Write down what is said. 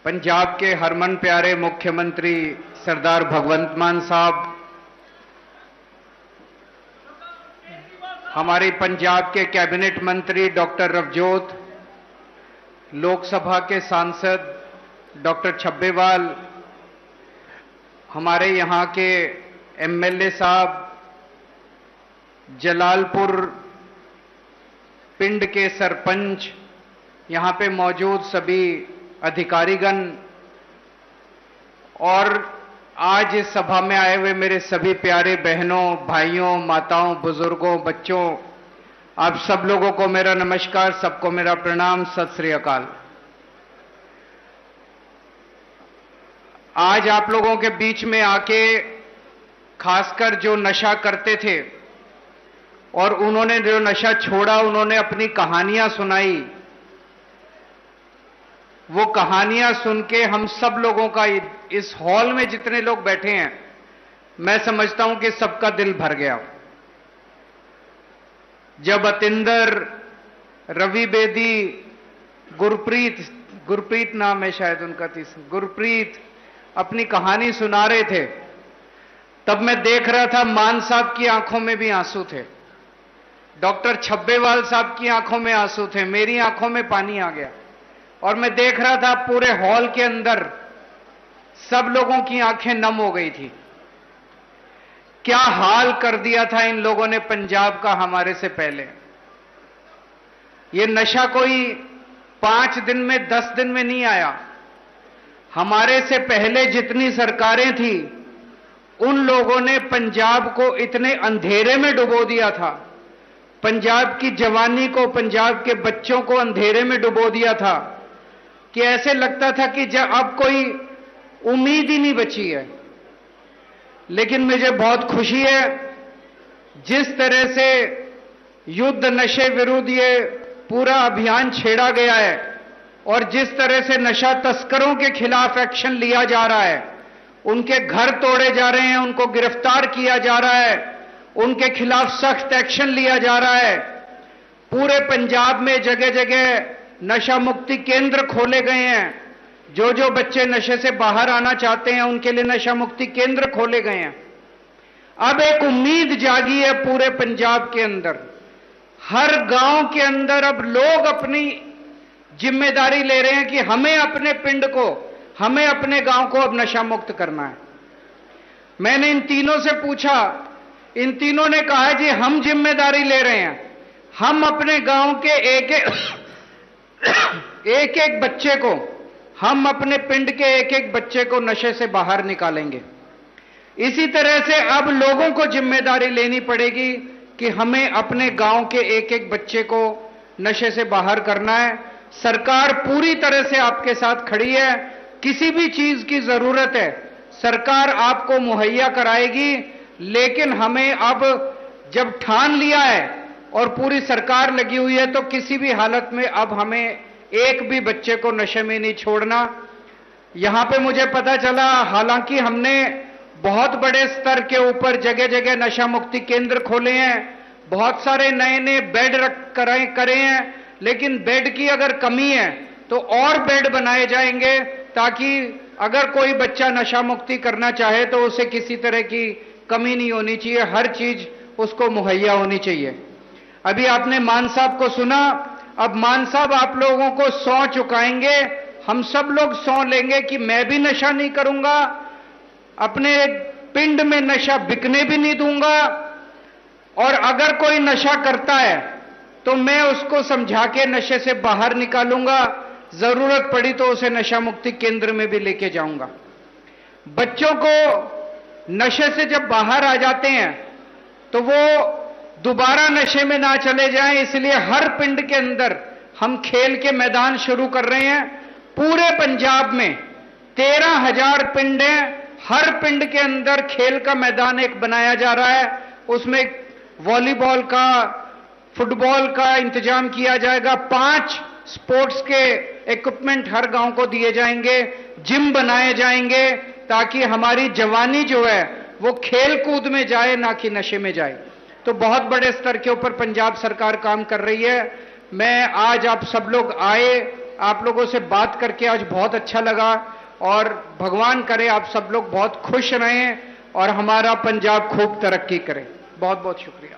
पंजाब के हरमन प्यारे मुख्यमंत्री सरदार भगवंत मान साहब, हमारी पंजाब के कैबिनेट मंत्री डॉक्टर रवजोत, लोकसभा के सांसद डॉक्टर छब्बेवाल, हमारे यहाँ के एमएलए साहब, जलालपुर पिंड के सरपंच, यहाँ पे मौजूद सभी अधिकारीगण और आज इस सभा में आए हुए मेरे सभी प्यारे बहनों, भाइयों, माताओं, बुजुर्गों, बच्चों, आप सब लोगों को मेरा नमस्कार, सबको मेरा प्रणाम, सत श्री अकाल। आज आप लोगों के बीच में आके खासकर जो नशा करते थे और उन्होंने जो नशा छोड़ा, उन्होंने अपनी कहानियां सुनाई। वो कहानियां सुन के हम सब लोगों का, इस हॉल में जितने लोग बैठे हैं, मैं समझता हूं कि सबका दिल भर गया। जब अतिंदर, रवि बेदी, गुरप्रीत नाम है शायद उनका, गुरप्रीत अपनी कहानी सुना रहे थे, तब मैं देख रहा था मान साहब की आंखों में भी आंसू थे, डॉक्टर छब्बेवाल साहब की आंखों में आंसू थे, मेरी आंखों में पानी आ गया और मैं देख रहा था पूरे हॉल के अंदर सब लोगों की आंखें नम हो गई थी। क्या हाल कर दिया था इन लोगों ने पंजाब का हमारे से पहले। ये नशा कोई 5 दिन में, 10 दिन में नहीं आया। हमारे से पहले जितनी सरकारें थी, उन लोगों ने पंजाब को इतने अंधेरे में डुबो दिया था, पंजाब की जवानी को, पंजाब के बच्चों को अंधेरे में डुबो दिया था कि ऐसे लगता था कि जब अब कोई उम्मीद ही नहीं बची है। लेकिन मुझे बहुत खुशी है, जिस तरह से युद्ध नशे विरुद्ध ये पूरा अभियान छेड़ा गया है और जिस तरह से नशा तस्करों के खिलाफ एक्शन लिया जा रहा है, उनके घर तोड़े जा रहे हैं, उनको गिरफ्तार किया जा रहा है, उनके खिलाफ सख्त एक्शन लिया जा रहा है। पूरे पंजाब में जगह जगह नशा मुक्ति केंद्र खोले गए हैं। जो जो बच्चे नशे से बाहर आना चाहते हैं, उनके लिए नशा मुक्ति केंद्र खोले गए हैं। अब एक उम्मीद जागी है पूरे पंजाब के अंदर, हर गांव के अंदर अब लोग अपनी जिम्मेदारी ले रहे हैं कि हमें अपने पिंड को, हमें अपने गांव को अब नशा मुक्त करना है। मैंने इन तीनों से पूछा, इन तीनों ने कहा जी हम जिम्मेदारी ले रहे हैं, हम अपने गांव के एक एक बच्चे को, हम अपने पिंड के एक एक बच्चे को नशे से बाहर निकालेंगे। इसी तरह से अब लोगों को जिम्मेदारी लेनी पड़ेगी कि हमें अपने गांव के एक एक बच्चे को नशे से बाहर करना है। सरकार पूरी तरह से आपके साथ खड़ी है, किसी भी चीज की जरूरत है सरकार आपको मुहैया कराएगी। लेकिन हमें अब जब ठान लिया है और पूरी सरकार लगी हुई है, तो किसी भी हालत में अब हमें एक भी बच्चे को नशे में नहीं छोड़ना। यहां पे मुझे पता चला, हालांकि हमने बहुत बड़े स्तर के ऊपर जगह जगह नशा मुक्ति केंद्र खोले हैं, बहुत सारे नए नए बेड करे हैं, लेकिन बेड की अगर कमी है तो और बेड बनाए जाएंगे, ताकि अगर कोई बच्चा नशा मुक्ति करना चाहे तो उसे किसी तरह की कमी नहीं होनी चाहिए, हर चीज उसको मुहैया होनी चाहिए। अभी आपने मान साहब को सुना, अब मान साहब आप लोगों को सौं चुकाएंगे, हम सब लोग सौं लेंगे कि मैं भी नशा नहीं करूंगा, अपने पिंड में नशा बिकने भी नहीं दूंगा, और अगर कोई नशा करता है तो मैं उसको समझा के नशे से बाहर निकालूंगा, जरूरत पड़ी तो उसे नशा मुक्ति केंद्र में भी लेके जाऊंगा। बच्चों को नशे से जब बाहर आ जाते हैं तो वो दोबारा नशे में ना चले जाएं, इसलिए हर पिंड के अंदर हम खेल के मैदान शुरू कर रहे हैं। पूरे पंजाब में 13,000 पिंड हैं, हर पिंड के अंदर खेल का मैदान एक बनाया जा रहा है, उसमें वॉलीबॉल का, फुटबॉल का इंतजाम किया जाएगा, 5 स्पोर्ट्स के इक्विपमेंट हर गांव को दिए जाएंगे, जिम बनाए जाएंगे, ताकि हमारी जवानी जो है वो खेल कूद में जाए, ना कि नशे में जाए। तो बहुत बड़े स्तर के ऊपर पंजाब सरकार काम कर रही है। मैं आज आप सब लोग आए आप लोगों से बात करके आज बहुत अच्छा लगा और भगवान करे आप सब लोग बहुत खुश रहें और हमारा पंजाब खूब तरक्की करे। बहुत बहुत शुक्रिया।